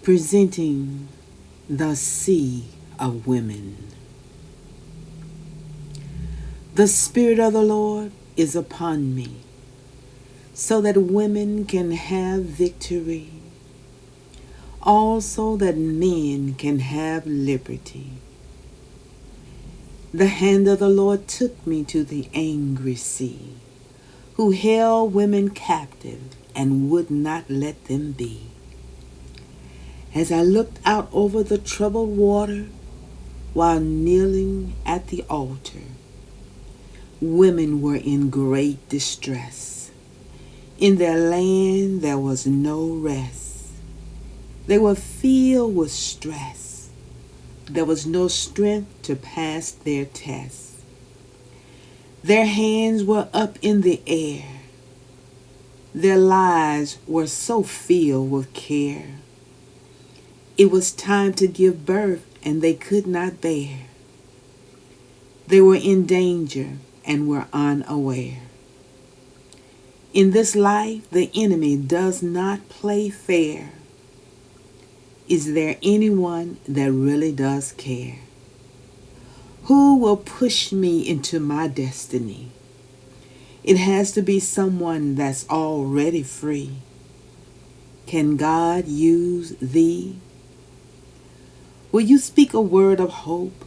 presenting the Sea of Women. The Spirit of the Lord is upon me, so that women can have victory, also that men can have liberty. The hand of the Lord took me to the angry sea, who held women captive and would not let them be. As I looked out over the troubled water while kneeling at the altar, women were in great distress. In their land there was no rest. They were filled with stress. There was no strength to pass their tests. Their hands were up in the air. Their lives were so filled with care. It was time to give birth, and they could not bear. They were in danger and were unaware. In this life, the enemy does not play fair. Is there anyone that really does care? Who will push me into my destiny? It has to be someone that's already free. Can God use thee? Will you speak a word of hope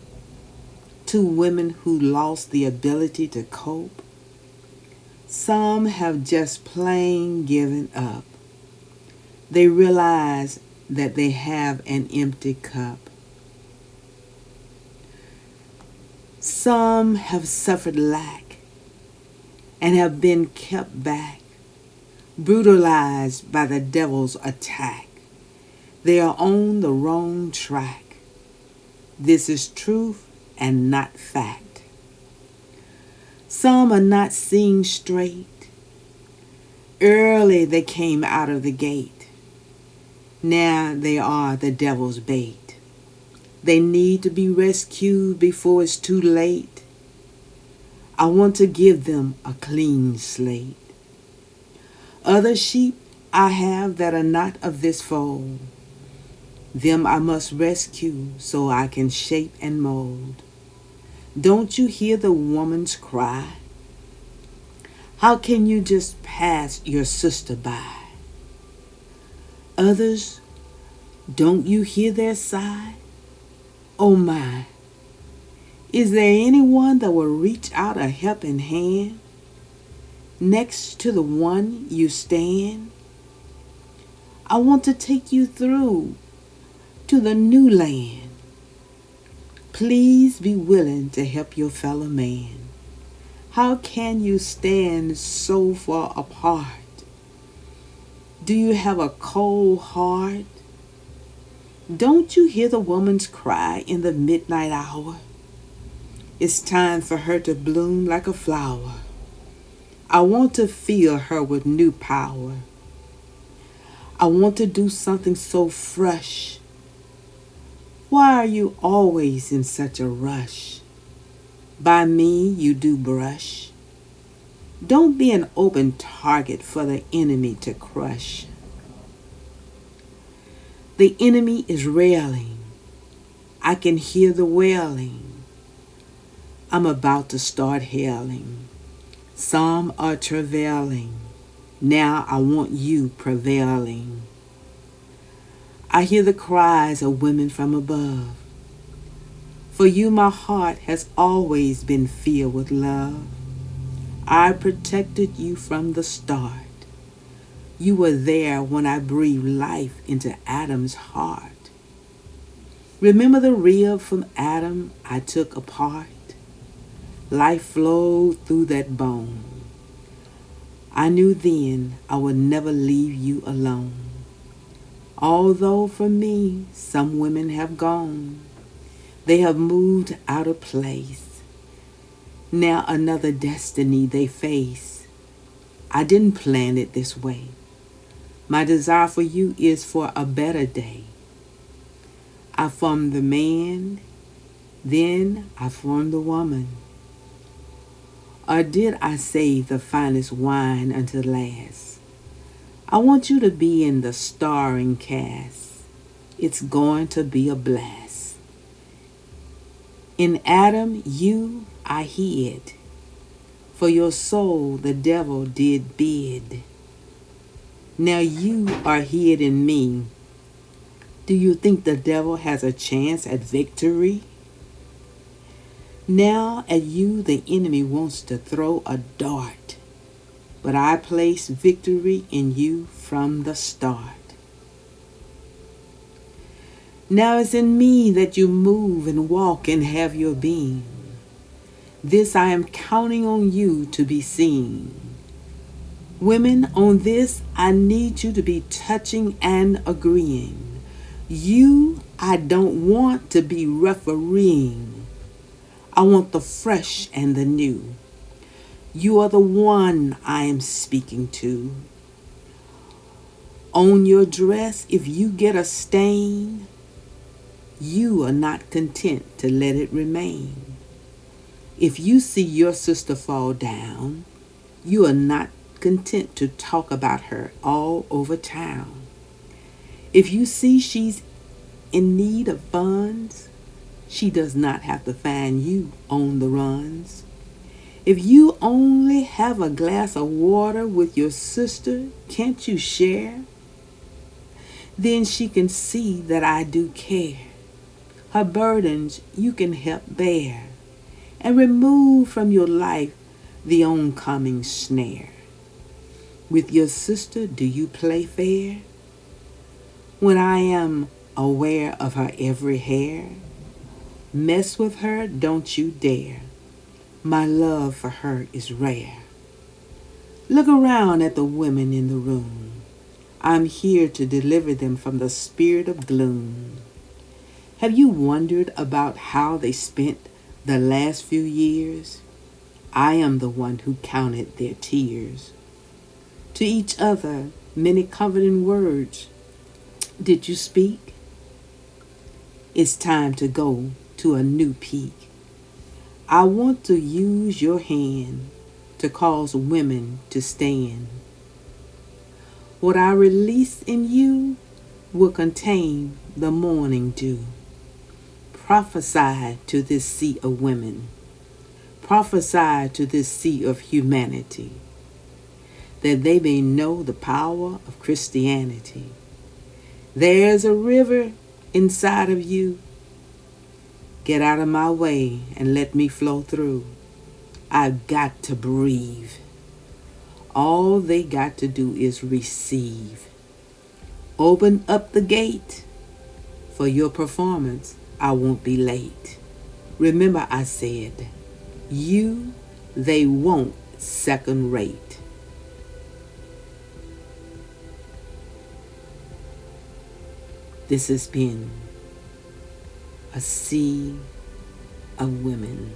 to women who lost the ability to cope? Some have just plain given up. They realize that they have an empty cup. Some have suffered lack and have been kept back, brutalized by the devil's attack. They are on the wrong track. This is truth and not fact. Some are not seeing straight. Early they came out of the gate. Now they are the devil's bait. They need to be rescued before it's too late. I want to give them a clean slate. Other sheep I have that are not of this fold. Them I must rescue so I can shape and mold. Don't you hear the woman's cry? How can you just pass your sister by? Others, don't you hear their sigh? Oh my, is there anyone that will reach out a helping hand next to the one you stand? I want to take you through to the new land. Please be willing to help your fellow man. How can you stand so far apart? Do you have a cold heart? Don't you hear the woman's cry in the midnight hour? It's time for her to bloom like a flower. I want to fill her with new power. I want to do something so fresh. Why are you always in such a rush? By me you do brush. Don't be an open target for the enemy to crush. The enemy is railing. I can hear the wailing. I'm about to start hailing. Some are travailing. Now I want you prevailing. I hear the cries of women from above. For you my heart has always been filled with love. I protected you from the start. You were there when I breathed life into Adam's heart. Remember the rib from Adam I took apart? Life flowed through that bone. I knew then I would never leave you alone. Although from me some women have gone, they have moved out of place. Now another destiny they face. I didn't plan it this way. My desire for you is for a better day. I formed the man, then I formed the woman. Or did I save the finest wine until last? I want you to be in the starring cast. It's going to be a blast. In Adam, you I hid. For your soul the devil did bid. Now you are hid in me. Do you think the devil has a chance at victory? Now at you the enemy wants to throw a dart, but I place victory in you from the start. Now it's in me that you move and walk and have your being. This I am counting on you to be seen. Women, on this I need you to be touching and agreeing. You I don't want to be refereeing. I want the fresh and the new. You are the one I am speaking to. On your dress, if you get a stain, you are not content to let it remain. If you see your sister fall down, you are not content to talk about her all over town. If you see she's in need of funds, she does not have to find you on the runs. If you only have a glass of water with your sister, can't you share? Then she can see that I do care. Her burdens you can help bear, and remove from your life the oncoming snare. With your sister do you play fair? When I am aware of her every hair, mess with her don't you dare. My love for her is rare. Look around at the women in the room. I'm here to deliver them from the spirit of gloom. Have you wondered about how they spent the last few years? I am the one who counted their tears. To each other, many comforting words did you speak? It's time to go to a new peak. I want to use your hand to cause women to stand. What I release in you will contain the morning dew. Prophesy to this sea of women. Prophesy to this sea of humanity, that they may know the power of Christianity. There's a river inside of you. Get out of my way and let me flow through. I've got to breathe. All they got to do is receive. Open up the gate. For your performance, I won't be late. Remember I said, you, they won't second rate. This has been a sea of women.